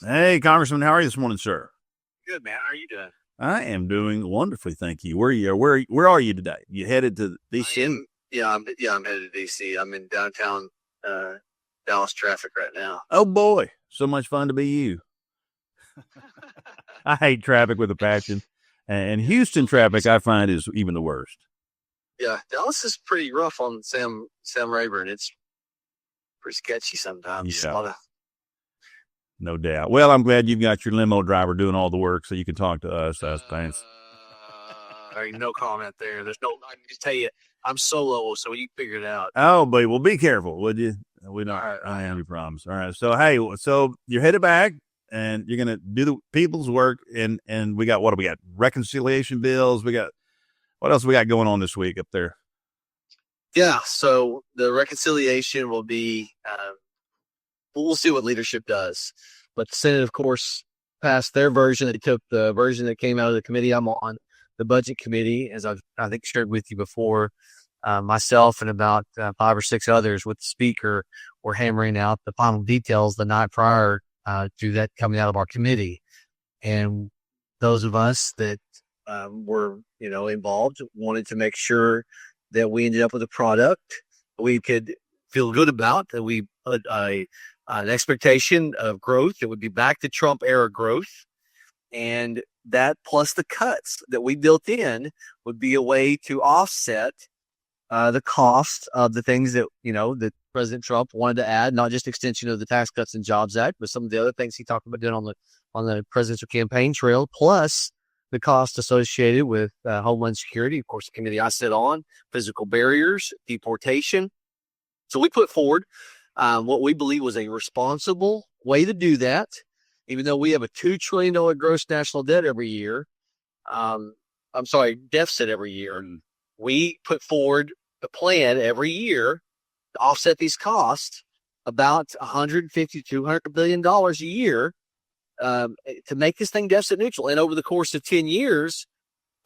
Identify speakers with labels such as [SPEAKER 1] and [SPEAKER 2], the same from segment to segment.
[SPEAKER 1] Hey, Congressman, how are you this morning, sir?
[SPEAKER 2] Good, man. How are you doing?
[SPEAKER 1] I am doing wonderfully, thank you. Where are you today? You headed to
[SPEAKER 2] I
[SPEAKER 1] DC?
[SPEAKER 2] am. I'm headed to DC. I'm in downtown uh, Dallas traffic right now.
[SPEAKER 1] Oh boy, so much fun to be you. I hate traffic with a passion, and
[SPEAKER 2] Yeah,
[SPEAKER 1] Houston
[SPEAKER 2] feels like
[SPEAKER 1] traffic I find is even the worst.
[SPEAKER 2] Dallas is pretty rough on Sam Rayburn. It's pretty sketchy sometimes. A
[SPEAKER 1] Yeah,
[SPEAKER 2] lot of
[SPEAKER 1] no doubt. Well, I'm glad you've got your limo driver doing all the work, so you can talk to us fans.
[SPEAKER 2] no comment there. There's no. I can just tell you, I'm solo, so you figure it out.
[SPEAKER 1] Oh, but well, be careful, would you? We
[SPEAKER 2] All
[SPEAKER 1] don't.
[SPEAKER 2] right,
[SPEAKER 1] I
[SPEAKER 2] I
[SPEAKER 1] have
[SPEAKER 2] am.
[SPEAKER 1] any problems. All right. So hey, so you're headed back, and you're gonna do the people's work, and we got what do we got? Reconciliation bills. We got what else we got going on this week up there?
[SPEAKER 2] Yeah. So the reconciliation will be. We'll see what leadership does. But the Senate, of course, passed their version. They took the version that came out of the committee I'm on, the budget committee, as I think shared with you before. Myself and about 5 or 6 others with the speaker were hammering out the final details the night prior to that coming out of our committee. And those of us that were, involved wanted to make sure that we ended up with a product we could feel good about, that we put an expectation of growth that would be back to Trump era growth. And that plus the cuts that we built in would be a way to offset the cost of the things that President Trump wanted to add, not just extension of the Tax Cuts and Jobs Act, but some of the other things he talked about doing on the presidential campaign trail, plus the cost associated with Homeland Security, of course, the committee I sit on, physical barriers, deportation. So we put forward what we believe was a responsible way to do that, even though we have a $2 trillion gross national debt every year. Deficit every year. We put forward a plan every year to offset these costs about $150 to $200 billion a year to make this thing deficit neutral. And over the course of 10 years,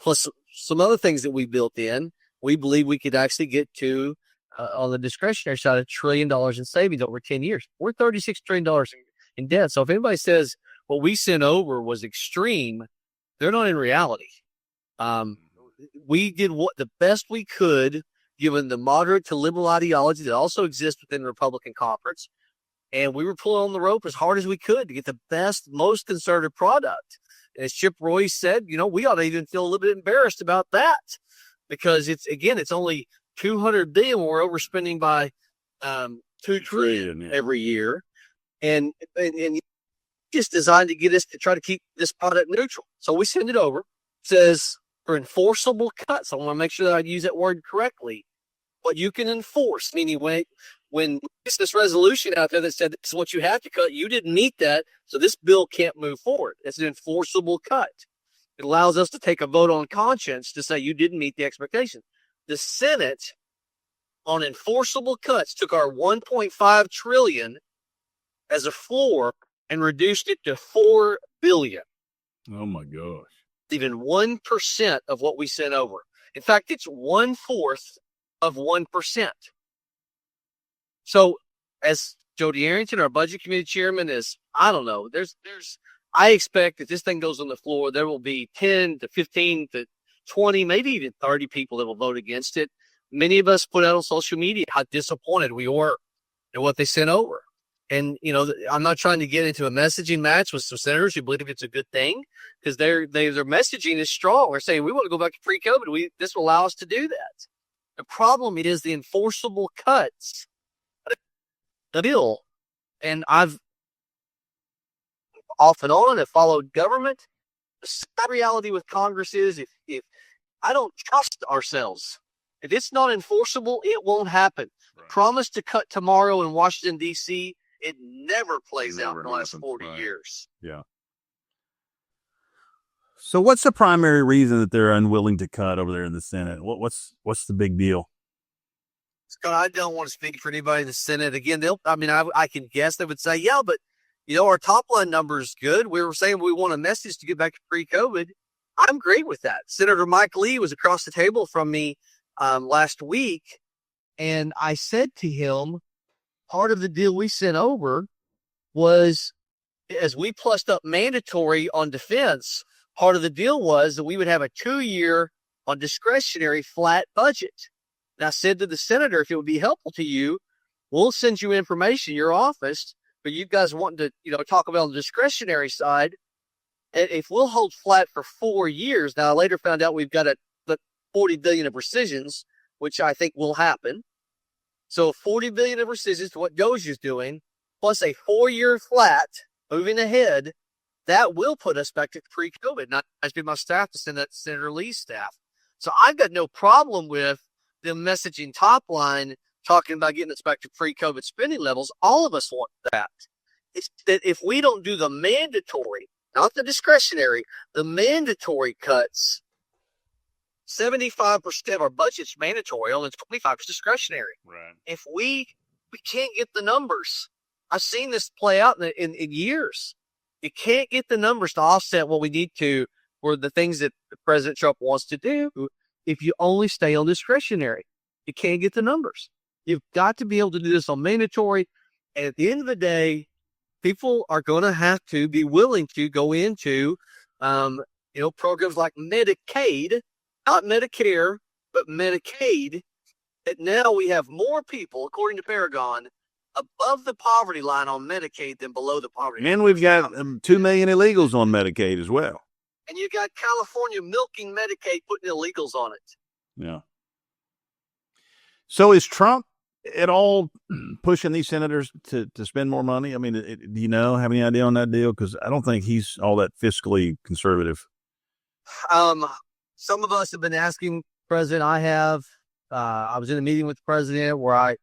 [SPEAKER 2] plus some other things that we built in, we believe we could actually get to, on the discretionary side, $1 trillion in savings over 10 years. We're $36 trillion in debt. So if anybody says what we sent over was extreme, they're not in reality. We did the best we could, given the moderate to liberal ideology that also exists within the Republican conference. And we were pulling on the rope as hard as we could to get the best, most conservative product. And as Chip Roy said, we ought to even feel a little bit embarrassed about that, because it's only 200 billion when we're overspending by 2 trillion every year. And just designed to get us to try to keep this product neutral. So we send it over. It says for enforceable cuts. I want to make sure that I use that word correctly. What you can enforce, meaning when this resolution out there that said this is what you have to cut, you didn't meet that, so this bill can't move forward. It's an enforceable cut. It allows us to take a vote on conscience to say you didn't meet the expectation. The Senate on enforceable cuts took our 1.5 trillion as a floor and reduced it to 4 billion.
[SPEAKER 1] Oh my gosh.
[SPEAKER 2] Even 1% of what we sent over. In fact, it's 1/4 of 1%. So as Jody Arrington, our budget committee chairman, I don't know, I expect that this thing goes on the floor, there will be 10 to 15 to 20, maybe even 30 people that will vote against it. Many of us put out on social media how disappointed we were in what they sent over. And, I'm not trying to get into a messaging match with some senators who believe it's a good thing, because their messaging is strong. They're saying we want to go back to pre-COVID. This will allow us to do that. The problem is the enforceable cuts. The bill, and I've off and on have followed government. The sad reality with Congress is if I don't trust ourselves, if it's not enforceable, it won't happen. Right. Promise to cut tomorrow in Washington, D.C., it never plays out in the last 40 years.
[SPEAKER 1] Yeah. So what's the primary reason that they're unwilling to cut over there in the Senate? What's the big deal?
[SPEAKER 2] Scott, I don't want to speak for anybody in the Senate. Again, I can guess they would say, yeah, but, our top line number is good. We were saying we want a message to get back to pre-COVID. I'm great with that. Senator Mike Lee was across the table from me last week, and I said to him, part of the deal we sent over was as we plussed up mandatory on defense, part of the deal was that we would have a 2-year on discretionary flat budget. And I said to the senator, if it would be helpful to you, we'll send you information in your office, but you guys want to, talk about the discretionary side. And if we'll hold flat for 4 years, now I later found out we've got the $40 billion of rescissions, which I think will happen. So $40 billion of rescissions to what Doge is doing, plus a 4-year flat moving ahead, that will put us back to pre-COVID. Not as be my staff to send that Senator Lee's staff. So I've got no problem with them messaging top line, talking about getting us back to pre-COVID spending levels. All of us want that. It's that if we don't do the mandatory, not the discretionary, the mandatory cuts, 75% of our budget's mandatory, only 25% is discretionary.
[SPEAKER 1] Right.
[SPEAKER 2] If we can't get the numbers, I've seen this play out in years. You can't get the numbers to offset what we need to for the things that President Trump wants to do if you only stay on discretionary. You can't get the numbers. You've got to be able to do this on mandatory. And at the end of the day, people are going to have to be willing to go into, programs like Medicaid, not Medicare, but Medicaid, that now we have more people, according to Paragon, above the poverty line on Medicaid than below the poverty line.
[SPEAKER 1] And we've got 2 million illegals on Medicaid as well.
[SPEAKER 2] And you got California milking Medicaid, putting illegals on it.
[SPEAKER 1] Yeah. So is Trump at all pushing these senators to spend more money? I mean, do you have any idea on that deal? Because I don't think he's all that fiscally conservative.
[SPEAKER 2] Some of us have been asking President. I have. I was in a meeting with the president where I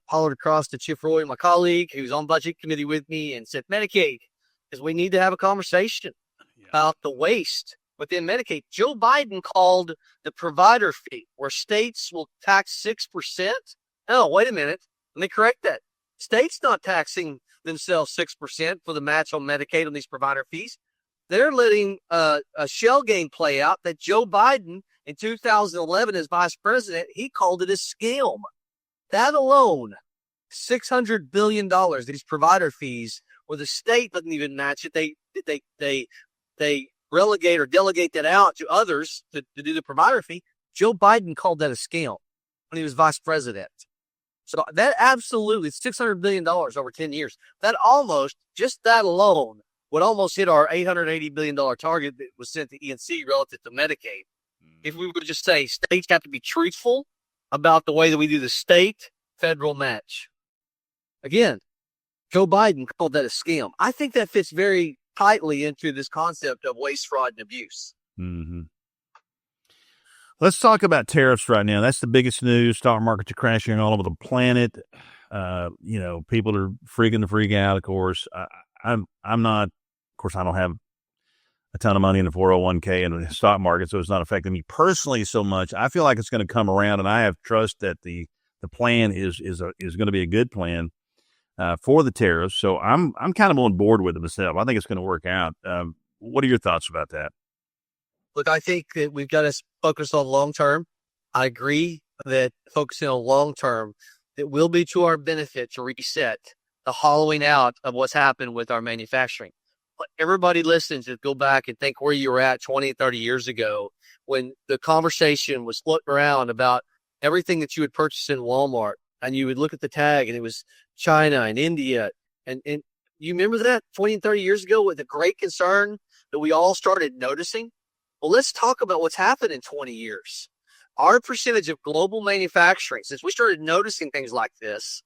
[SPEAKER 2] hollered across to Chip Roy, my colleague, who's on budget committee with me, and said, Medicaid, because we need to have a conversation about the waste within Medicaid. Joe Biden called the provider fee, where states will tax 6%. Oh, wait a minute. Let me correct that. States not taxing themselves 6% for the match on Medicaid on these provider fees. They're letting a shell game play out that Joe Biden in 2011 as vice president, he called it a scam. That alone, $600 billion, these provider fees, where the state doesn't even match it. They relegate or delegate that out to others to do the provider fee. Joe Biden called that a scam when he was vice president. So that absolutely, $600 billion over 10 years. That almost, just that alone, would almost hit our $880 billion target that was sent to ENC relative to Medicaid. If we would just say states have to be truthful about the way that we do the state-federal match. Again, Joe Biden called that a scam. I think that fits very tightly into this concept of waste, fraud, and abuse.
[SPEAKER 1] Mm-hmm. Let's talk about tariffs right now. That's the biggest news. Stock markets are crashing all over the planet. People are freaking the freak out, of course. I'm not, of course, I don't have a ton of money in the 401k and the stock market, so it's not affecting me personally so much. I feel like it's going to come around, and I have trust that the plan is going to be a good plan for the tariffs. So I'm kind of on board with it myself. I think it's going to work out. What are your thoughts about that?
[SPEAKER 2] Look, I think that we've got to focus on long term. I agree that focusing on long term, it will be to our benefit to reset the hollowing out of what's happened with our manufacturing. But everybody listens to go back and think where you were at 20, 30 years ago when the conversation was floating around about everything that you would purchase in Walmart, and you would look at the tag and it was China and India. And you remember that 20 and 30 years ago with the great concern that we all started noticing? Well, let's talk about what's happened in 20 years. Our percentage of global manufacturing, since we started noticing things like this,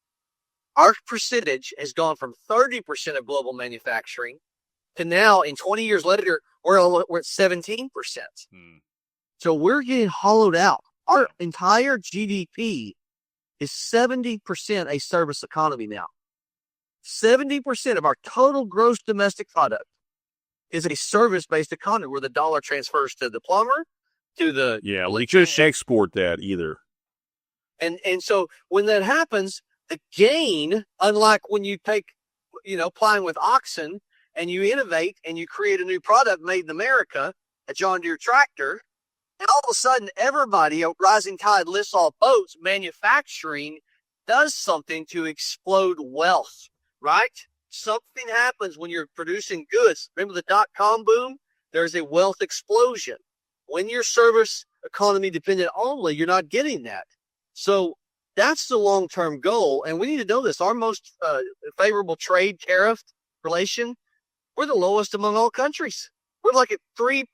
[SPEAKER 2] our percentage has gone from 30% of global manufacturing to now, in 20 years later, we're at 17%. So we're getting hollowed out. Our entire GDP is 70% a service economy now. 70% of our total gross domestic product is a service-based economy where the dollar transfers to the plumber, to the...
[SPEAKER 1] Yeah, we just export that either.
[SPEAKER 2] And so when that happens, the gain, unlike when you take, plowing with oxen and you innovate and you create a new product made in America, a John Deere tractor, and all of a sudden everybody, a rising tide lifts all boats, manufacturing does something to explode wealth, right? Something happens when you're producing goods. Remember the dot-com boom? There's a wealth explosion. When you're service economy dependent only, you're not getting that. So that's the long-term goal. And we need to know this. Our most favorable trade tariff relation, we're the lowest among all countries. We're like at 3%.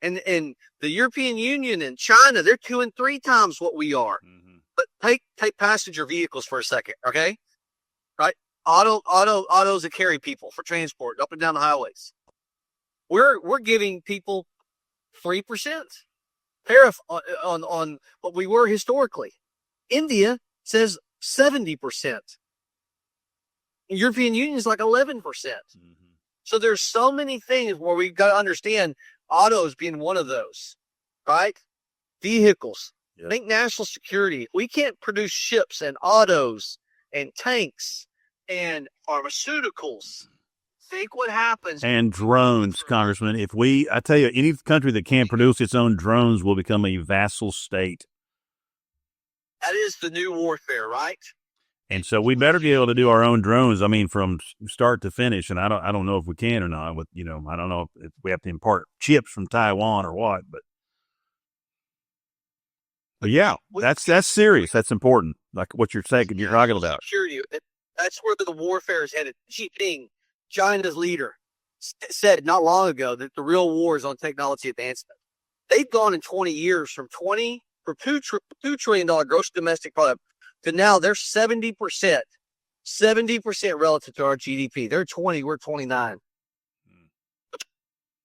[SPEAKER 2] And the European Union and China, they're 2 and 3 times what we are. Mm-hmm. But take passenger vehicles for a second, okay? Right? Autos that carry people for transport up and down the highways. We're giving people 3% tariff on what we were historically. India says 70%. The European Union is like 11%. Mm-hmm. So there's so many things where we've got to understand autos being one of those, right? Vehicles. Yep. Think national security. We can't produce ships and autos and tanks and pharmaceuticals. Think what happens.
[SPEAKER 1] And drones, Congressman. I tell you, any country that can't produce its own drones will become a vassal state.
[SPEAKER 2] That is the new warfare, right?
[SPEAKER 1] And so we better be able to do our own drones. I mean, from start to finish. And I don't know if we can or not. With I don't know if we have to import chips from Taiwan or what. But yeah, that's serious. That's important. Like what you're saying, you're talking about.
[SPEAKER 2] Security. That's where the warfare is headed. Xi Jinping, China's leader, said not long ago that the real war is on technology advancement. They've gone in 20 years from $2 trillion gross domestic product to now they're 70% relative to our GDP. They're 20, we're 29.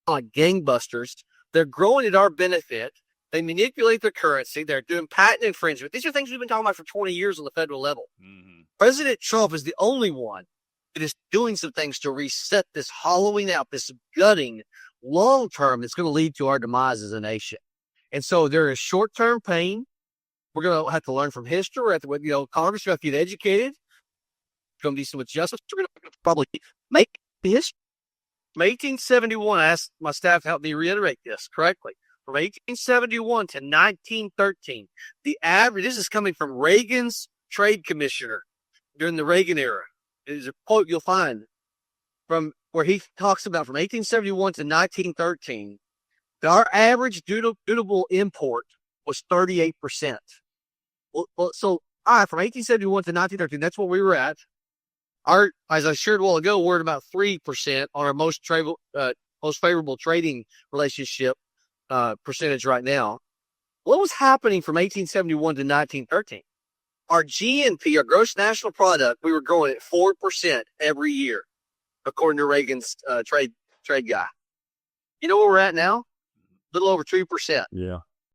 [SPEAKER 2] Like gangbusters. They're growing at our benefit. They manipulate their currency. They're doing patent infringement. These are things we've been talking about for 20 years on the federal level. Mm-hmm. President Trump is the only one that is doing some things to reset this hollowing out, this gutting long term that's going to lead to our demise as a nation. And so there is short-term pain. We're going to have to learn from history. We're going to have to, Congress, we have to get educated. There's going to be some adjustments. We're going to probably make the history. From 1871, I asked my staff to help me reiterate this correctly. From 1871 to 1913, the average, this is coming from Reagan's trade commissioner during the Reagan era. It is a quote you'll find from where he talks about from 1871 to 1913, our average dutiable import was 38%. Well, so, all right, from 1871 to 1913, that's where we were at. As I shared a while ago, we're at about 3% on our most favorable trading relationship percentage right now. What was happening from 1871 to 1913? Our GNP, our gross national product, we were growing at 4% every year, according to Reagan's trade guy. You know where we're at now? A little over 2%.
[SPEAKER 1] Yeah.